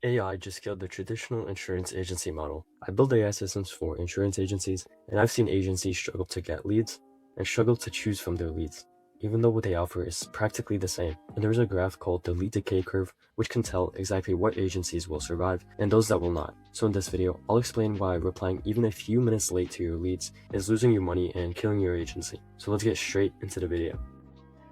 AI just killed the traditional insurance agency model. I build AI systems for insurance agencies, and I've seen agencies struggle to get leads and struggle to choose from their leads, even though what they offer is practically the same. And there's a graph called the lead decay curve, which can tell exactly what agencies will survive and those that will not. So in this video, I'll explain why replying even a few minutes late to your leads is losing you money and killing your agency. So let's get straight into the video.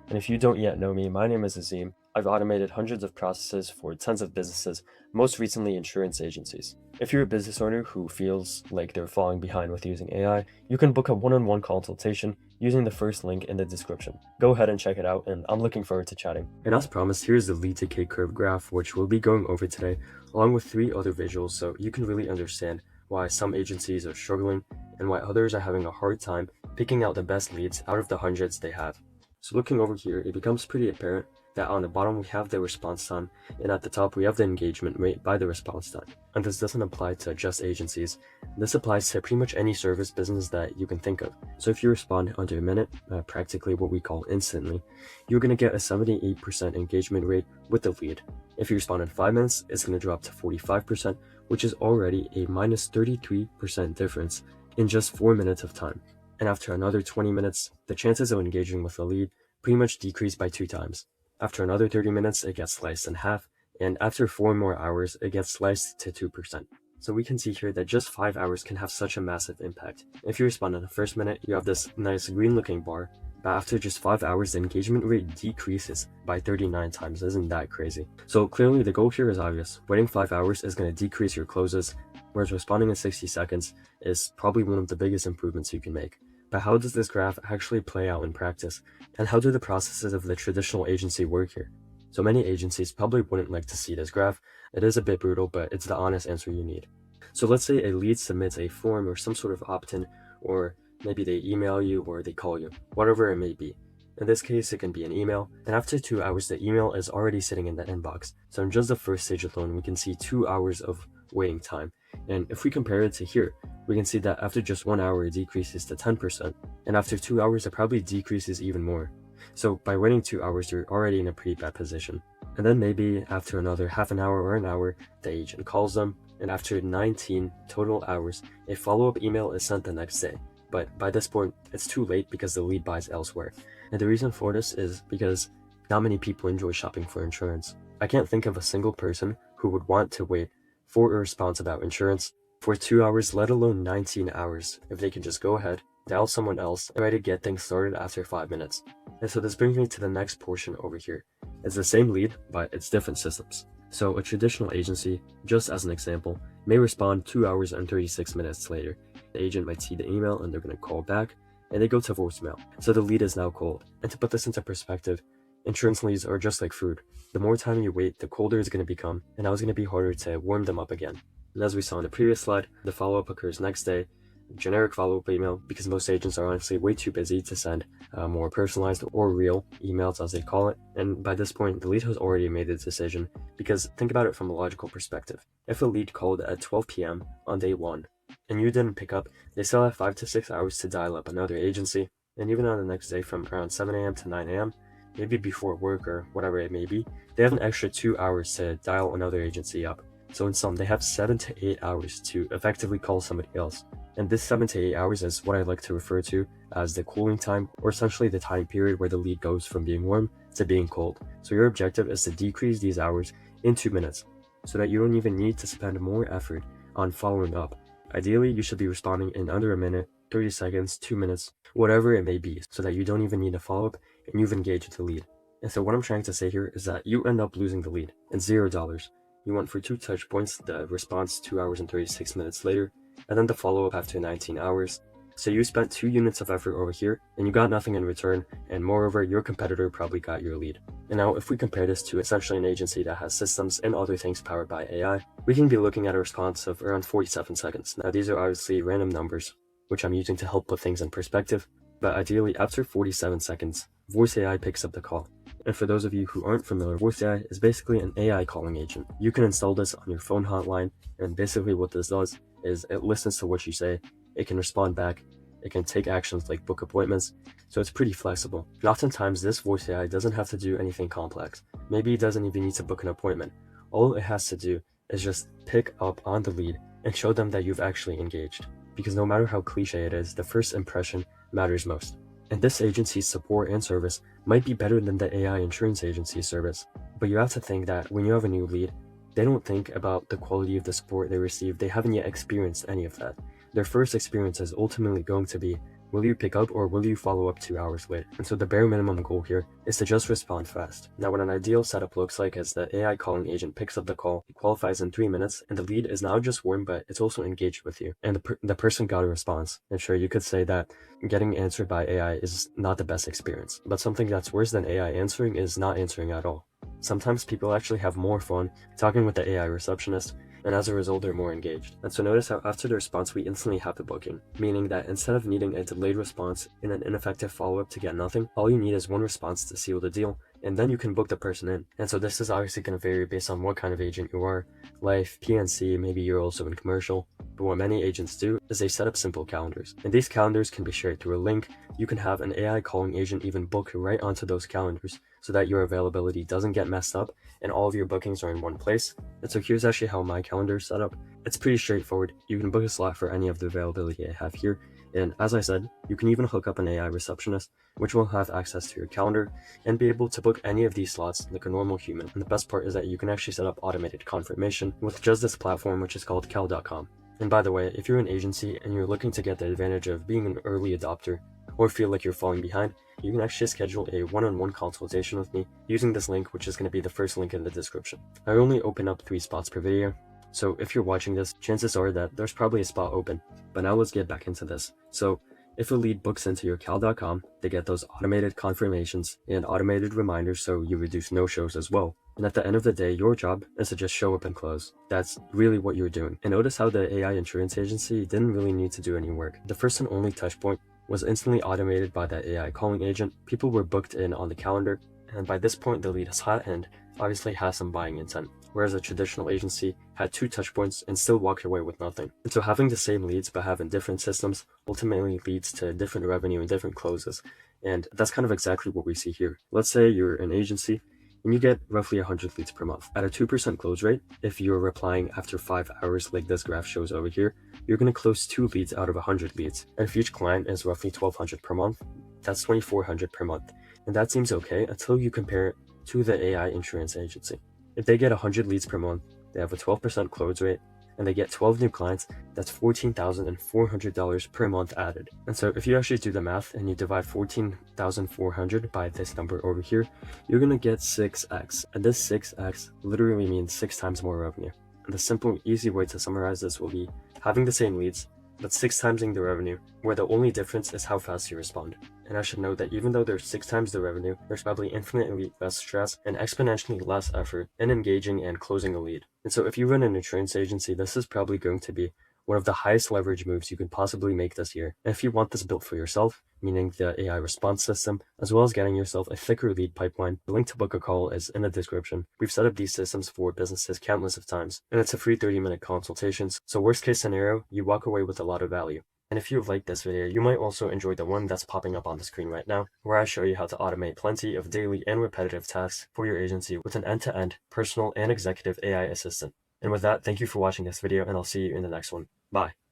And if you don't yet know me, my name is Azim. I've automated hundreds of processes for tons of businesses, most recently insurance agencies. If you're a business owner who feels like they're falling behind with using AI, you can book a one-on-one consultation using the first link in the description. Go ahead and check it out, and I'm looking forward to chatting. And as promised, here's the lead decay curve graph, which we'll be going over today, along with 3 other visuals so you can really understand why some agencies are struggling and why others are having a hard time picking out the best leads out of the hundreds they have. So looking over here, it becomes pretty apparent that on the bottom we have the response time, and at the top we have the engagement rate by the response time. And this doesn't apply to just agencies. This applies to pretty much any service business that you can think of. So if you respond under a minute, practically what we call instantly, you're going to get a 78% engagement rate with the lead. If you respond in 5 minutes, it's going to drop to 45%, which is already a minus 33% difference in just 4 minutes of time. And after another 20 minutes, the chances of engaging with a lead pretty much decrease by 2 times. After another 30 minutes, it gets sliced in half, and after 4 more hours, it gets sliced to 2%. So we can see here that just 5 hours can have such a massive impact. If you respond in the first minute, you have this nice green looking bar, but after just 5 hours, the engagement rate decreases by 39 times. Isn't that crazy? So clearly the goal here is obvious. Waiting 5 hours is going to decrease your closes, whereas responding in 60 seconds is probably one of the biggest improvements you can make. But how does this graph actually play out in practice? And how do the processes of the traditional agency work here? So many agencies probably wouldn't like to see this graph. It is a bit brutal, but it's the honest answer you need. So let's say a lead submits a form or some sort of opt-in, or maybe they email you or they call you, whatever it may be. In this case, it can be an email, and after 2 hours, the email is already sitting in the inbox. So in just the first stage alone, we can see 2 hours of waiting time. And if we compare it to here, we can see that after just 1 hour, it decreases to 10%, and after 2 hours, it probably decreases even more. So by waiting 2 hours, you're already in a pretty bad position. And then maybe after another half an hour or an hour, the agent calls them, and after 19 total hours, a follow-up email is sent the next day. But by this point, it's too late because the lead buys elsewhere. And the reason for this is because not many people enjoy shopping for insurance. I can't think of a single person who would want to wait for a response about insurance for 2 hours, let alone 19 hours, if they can just go ahead, dial someone else, and try to get things started after 5 minutes. And so this brings me to the next portion over here. It's the same lead, but it's different systems. So a traditional agency, just as an example, may respond 2 hours and 36 minutes later. The agent might see the email and they're going to call back, and they go to voicemail. So the lead is now cold. And to put this into perspective, insurance leads are just like food. The more time you wait, the colder it's going to become, and now it's going to be harder to warm them up again. And as we saw in the previous slide, the follow-up occurs next day, generic follow-up email, because most agents are honestly way too busy to send more personalized or real emails, as they call it. And by this point, the lead has already made the decision, because think about it from a logical perspective. If a lead called at 12 p.m. on day 1, and you didn't pick up, they still have 5 to 6 hours to dial up another agency, and even on the next day from around 7 a.m. to 9 a.m., maybe before work or whatever it may be, they have an extra 2 hours to dial another agency up. So in sum, they have 7 to 8 hours to effectively call somebody else. And this 7 to 8 hours is what I like to refer to as the cooling time, or essentially the time period where the lead goes from being warm to being cold. So your objective is to decrease these hours in 2 minutes, so that you don't even need to spend more effort on following up. Ideally, you should be responding in under a minute, 30 seconds, 2 minutes, whatever it may be, so that you don't even need to follow up and you've engaged the lead. And so what I'm trying to say here is that you end up losing the lead. It's $0. You want for 2 touch points, the response 2 hours and 36 minutes later, and then the follow-up after 19 hours. So you spent 2 units of effort over here, and you got nothing in return, and moreover, your competitor probably got your lead. And now, if we compare this to essentially an agency that has systems and other things powered by AI, we can be looking at a response of around 47 seconds. Now, these are obviously random numbers, which I'm using to help put things in perspective, but ideally, after 47 seconds, Voice AI picks up the call. And for those of you who aren't familiar, Voice AI is basically an AI calling agent. You can install this on your phone hotline, and basically what this does is it listens to what you say, it can respond back, it can take actions like book appointments, so it's pretty flexible. And oftentimes this Voice AI doesn't have to do anything complex. Maybe it doesn't even need to book an appointment. All it has to do is just pick up on the lead and show them that you've actually engaged. Because no matter how cliche it is, the first impression matters most. And this agency's support and service might be better than the AI insurance agency's service. But you have to think that when you have a new lead, they don't think about the quality of the support they receive. They haven't yet experienced any of that. Their first experience is ultimately going to be, will you pick up or will you follow up 2 hours later? And so the bare minimum goal here is to just respond fast. Now what an ideal setup looks like is the AI calling agent picks up the call, qualifies in 3 minutes, and the lead is not just warm, but it's also engaged with you. And the person got a response. And sure, you could say that getting answered by AI is not the best experience, but something that's worse than AI answering is not answering at all. Sometimes people actually have more fun talking with the AI receptionist, and as a result they're more engaged. And so notice how after the response we instantly have the booking, meaning that instead of needing a delayed response and an ineffective follow-up to get nothing, all you need is one response to seal the deal, and then you can book the person in. And so this is obviously going to vary based on what kind of agent you are, life, PNC, maybe you're also in commercial. But what many agents do is they set up simple calendars, and these calendars can be shared through a link. You can have an AI calling agent even book right onto those calendars so that your availability doesn't get messed up and all of your bookings are in one place. And so here's actually how my calendar is set up. It's pretty straightforward. You can book a slot for any of the availability I have here. And as I said, you can even hook up an AI receptionist, which will have access to your calendar and be able to book any of these slots like a normal human. And the best part is that you can actually set up automated confirmation with just this platform, which is called Cal.com. And by the way, if you're an agency and you're looking to get the advantage of being an early adopter or feel like you're falling behind, you can actually schedule a one-on-one consultation with me using this link, which is going to be the first link in the description. I only open up 3 spots per video, so if you're watching this, chances are that there's probably a spot open. But now let's get back into this. So if a lead books into your Cal.com, they get those automated confirmations and automated reminders, so you reduce no-shows as well. And at the end of the day, your job is to just show up and close. That's really what you're doing. And notice how the AI insurance agency didn't really need to do any work. The first and only touch point was instantly automated by that AI calling agent. People were booked in on the calendar, and by this point the lead is hot and obviously has some buying intent, whereas a traditional agency had 2 touch points and still walked away with nothing. And so having the same leads but having different systems ultimately leads to different revenue and different closes. And that's kind of exactly what we see here. Let's say you're an agency and you get roughly 100 leads per month. At a 2% close rate, if you're replying after 5 hours like this graph shows over here, you're going to close 2 leads out of 100 leads. And if each client is roughly 1,200 per month, that's 2,400 per month. And that seems okay until you compare it to the AI insurance agency. If they get 100 leads per month, they have a 12% close rate, and they get 12 new clients, that's $14,400 per month added. And so if you actually do the math and you divide 14,400 by this number over here, you're gonna get 6x. And this 6x literally means 6 times more revenue. And the simple, easy way to summarize this will be having the same leads, but 6 timesing the revenue, where the only difference is how fast you respond. And I should note that even though there's 6 times the revenue, there's probably infinitely less stress and exponentially less effort in engaging and closing a lead. And so if you run an insurance agency, this is probably going to be one of the highest leverage moves you can possibly make this year. And if you want this built for yourself, meaning the AI response system, as well as getting yourself a thicker lead pipeline, the link to book a call is in the description. We've set up these systems for businesses countless of times, and it's a free 30-minute consultation. So worst case scenario, you walk away with a lot of value. And if you've liked this video, you might also enjoy the one that's popping up on the screen right now, where I show you how to automate plenty of daily and repetitive tasks for your agency with an end-to-end personal and executive AI assistant. And with that, thank you for watching this video, and I'll see you in the next one. Bye.